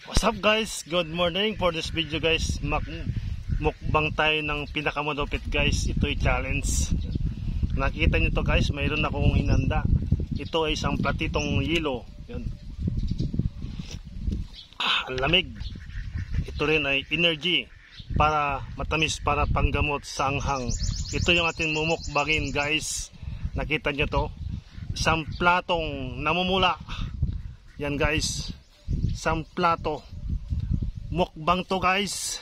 What's up guys? Good morning. For this video guys, mukbang tayo ng pinakamalupit guys. Ito'y challenge. Nakita nyo to guys, mayroon akong hinanda. Ito ay isang platitong yelo. Yan. Ang lamig. Ito rin ay energy para matamis, para panggamot sa anghang. Ito yung ating mumukbangin guys. Nakita nyo to? Isang platong namumula. Yan guys. Isang plato. Mukbang to guys.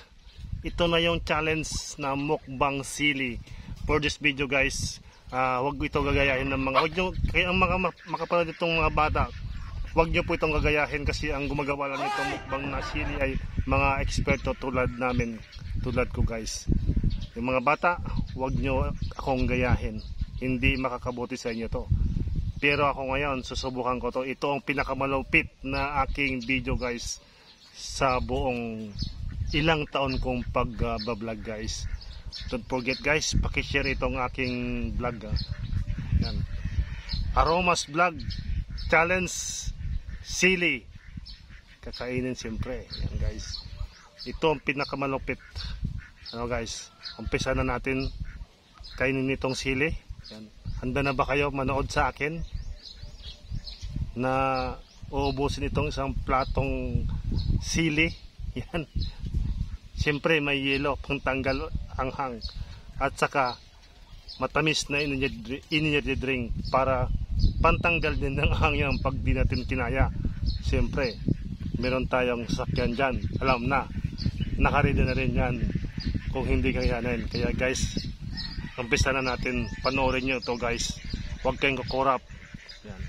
Ito na yung challenge na mukbang sili. For this video guys, wag ito gagayahin ng mga, wag nyo, kaya ang mga makapanood itong mga bata, wag nyo po itong gagayahin kasi ang gumagawa lang itong mukbang na sili ay mga eksperto tulad namin, tulad ko guys. Yung mga bata, wag nyo akong gayahin, hindi makakabuti sa inyo to. Pero ako ngayon, susubukan ko to. Ito ang pinakamalupit na aking video guys sa buong ilang taon kong pag-vlog guys. Don't forget guys, pakishare itong aking vlog. Yan. Aromas Vlog Challenge Sili. Kakainin siyempre. Yan guys. Ito ang pinakamalupit. Ano guys, umpisa na natin kainin itong sili. Yan. Handa na ba kayo manood sa akin na uubusin itong isang platong sili? Yan. Siyempre may yelo pang tanggal anghang at saka matamis na energy drink para pantanggal din ng anghang pag di natin kinaya. Siyempre meron tayong sasakyan dyan, alam na, nakaredy na rin yan kung hindi kayanin. Kaya guys, umpisa na natin. Panoorin nyo ito guys, huwag kayong kukurap. Yan.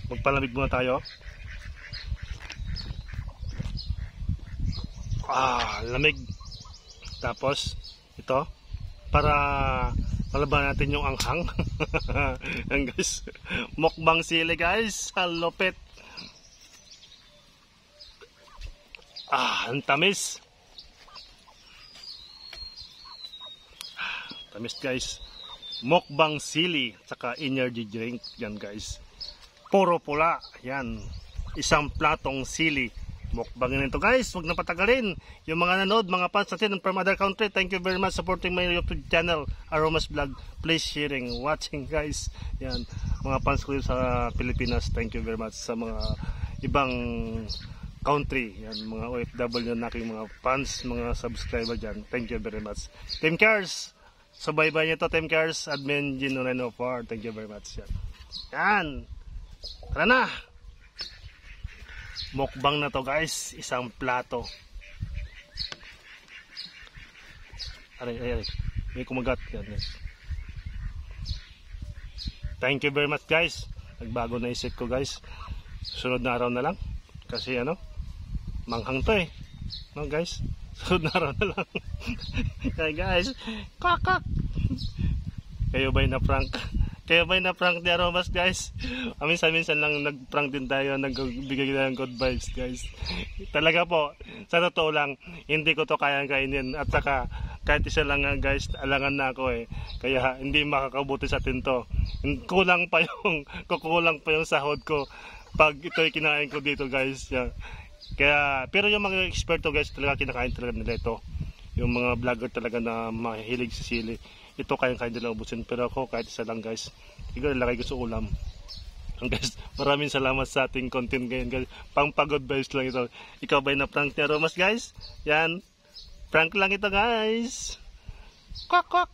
Magpalamig muna tayo. Lamig. Tapos ito para malaban natin yung anghang. Yan guys, mukbang sili guys, halupit. Ang tamis. Tamis guys. Mukbang sili saka energy drink yan guys. Puro pula. Yan. Isang platong sili. Mukbangin nito guys. Huwag na patagalin. Yung mga nanood, mga fans natin from other country, thank you very much supporting my YouTube channel, Aromas Vlog. Please sharing, watching guys. Yan. Mga fans ko sa Pilipinas, thank you very much. Sa mga ibang country, yan, mga OFW na aking mga fans, mga subscriber dyan, thank you very much. Team Cares, so bye bye nyo to Team Cares, admin Gino Reno 4, thank you very much. Yan, yan. Tara na, mukbang na to guys, isang plato. Aray, may kumagat yan. Thank you very much guys, nagbago na isip ko guys, sunod na araw na lang kasi ano, manghang to no guys, sunod na araw na lang. Kaya guys, kakak, kayo ba'y na prank? Kayo ba'y na prank ni Aromas guys? Minsan lang nag-prank din tayo, nagbigay ng good vibes guys. Talaga po, sa totoo lang, hindi ko to kayang kainin. At saka kahit isa lang guys, alangan na ako kaya hindi makakabuti sa atin to. Kukulang pa yung sahod ko pag ito'y kinain ko dito guys. Yeah. Kaya, pero yung mga eksperto guys, talaga kinakain talaga nila ito. Yung mga vlogger talaga na mahilig sa sili, ito kayang nila ubusin. Pero ako kahit isa lang guys, siguro lagay ko sa ulam. Guys, maraming salamat sa ating content ngayon guys. Pang pagod vibes lang ito. Ikaw ba'y na prank ni Aromas guys? Yan, prank lang ito guys. Kwak kwak.